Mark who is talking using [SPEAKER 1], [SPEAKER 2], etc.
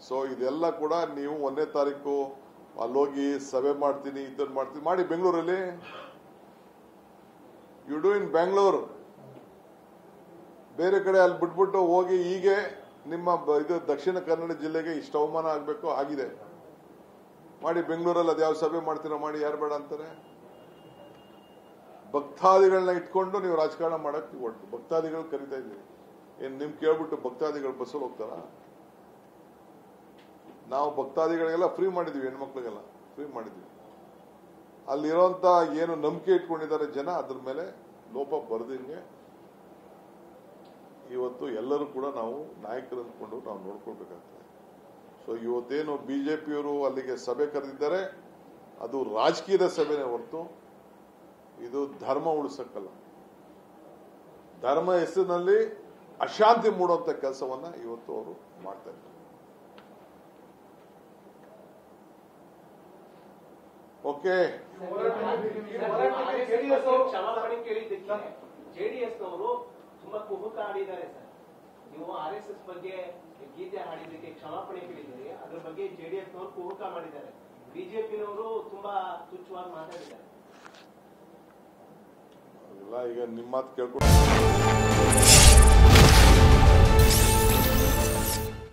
[SPEAKER 1] So ಇದೆಲ್ಲ ಕೂಡ ನೀವು 1ನೇ ತಾರೀಕು ಅಲ್ಲೋಗಿ ಸಭೆ ಮಾಡ್ತೀನಿ ಇದನ್ನ ಮಾಡ್ತೀನಿ ಮಾಡಿ ಬೆಂಗಳೂರಲ್ಲಿ ಯು ಡೂ ಇನ್ ಬ್ಯಾಂಗ್ಳೂರ್. ಬೇರೆ ಕಡೆ ಅಲ್ಲಿ ಬಿಟ್ಬಿಟ್ಟು ಹೋಗಿ ಹೀಗೆ ನಿಮ್ಮ ಇದು ದಕ್ಷಿಣ ಕನ್ನಡ ಜಿಲ್ಲೆಗೆ ಇಷ್ಟು ಅವಮಾನ ಆಗಬೇಕು ಆಗಿದೆ. ಮಾಡಿ ಬೆಂಗಳೂರಲ್ಲಿ ಅದ್ಯಾವ ಸಭೆ ಮಾಡ್ತೀರಾ ಮಾಡಿ, ಯಾರು ಬೇಡ ಅಂತಾರೆ. ಭಕ್ತಾದಿಗಳನ್ನ ಇಟ್ಕೊಂಡು ನೀವು ರಾಜಕಾರಣ ಮಾಡಕ್ ಒಟ್ಟು ಭಕ್ತಾದಿಗಳು ಕರಿತಾ ಇದ್ದೀವಿ. ಏನ್ ನಿಮ್ ಕೇಳ್ಬಿಟ್ಟು ಭಕ್ತಾದಿಗಳು ಬಸ್ಸಲ್ಲಿ ಹೋಗ್ತಾರ? ನಾವು ಭಕ್ತಾದಿಗಳಿಗೆಲ್ಲ ಫ್ರೀ ಮಾಡಿದ್ವಿ, ಹೆಣ್ಮಕ್ಳಿಗೆಲ್ಲ ಫ್ರೀ ಮಾಡಿದ್ವಿ. ಅಲ್ಲಿರೋಂತ ಏನು ನಂಬಿಕೆ ಇಟ್ಕೊಂಡಿದ್ದಾರೆ ಜನ, ಅದ್ರ ಮೇಲೆ ಲೋಪ ಬರೆದಿಂಗೆ ಇವತ್ತು ಎಲ್ಲರೂ ಕೂಡ ನಾವು ನಾಯಕರು ಅಂದ್ಕೊಂಡು ನಾವು ನೋಡ್ಕೊಳ್ಬೇಕಾಗ್ತದೆ. ಸೊ ಇವತ್ತೇನು ಬಿಜೆಪಿಯವರು ಅಲ್ಲಿಗೆ ಸಭೆ ಕರೆದಿದ್ದಾರೆ, ಅದು ರಾಜಕೀಯದ ಸಭೆನೇ ಹೊರತು ಇದು ಧರ್ಮ ಉಳಿಸಕ್ಕಲ್ಲ. ಧರ್ಮ ಹೆಸರಿನಲ್ಲಿ ಅಶಾಂತಿ ಮೂಡುವಂತ ಕೆಲಸವನ್ನ ಇವತ್ತು ಅವರು ಮಾಡ್ತಾ ಇದ್ದಾರೆ. ಓಕೆ,
[SPEAKER 2] ಜೆಡಿಎಸ್ನವರು ತುಂಬಾ ಕುಹುಕ ಆಡಿದ್ದಾರೆ ಸರ್. ನೀವು RSS ಬಗ್ಗೆ ಗೀತೆ ಹಾಡಿದ್ದಕ್ಕೆ ಕ್ಷಮಾಪಣೆ ಕೇಳಿದ್ದೀರಿ, ಅದ್ರ ಬಗ್ಗೆ ಜೆಡಿಎಸ್ನವರು ಕುಹುಕ ಮಾಡಿದ್ದಾರೆ. ಬಿಜೆಪಿನವರು ತುಂಬಾ ತುಚ್ಛವಾಗಿ ಮಾತಾಡಿದ್ದಾರೆ.
[SPEAKER 1] ಈಗ ನಿಮ್ಮ ಮಾತು ಕೇಳ್ಕೊಂಡು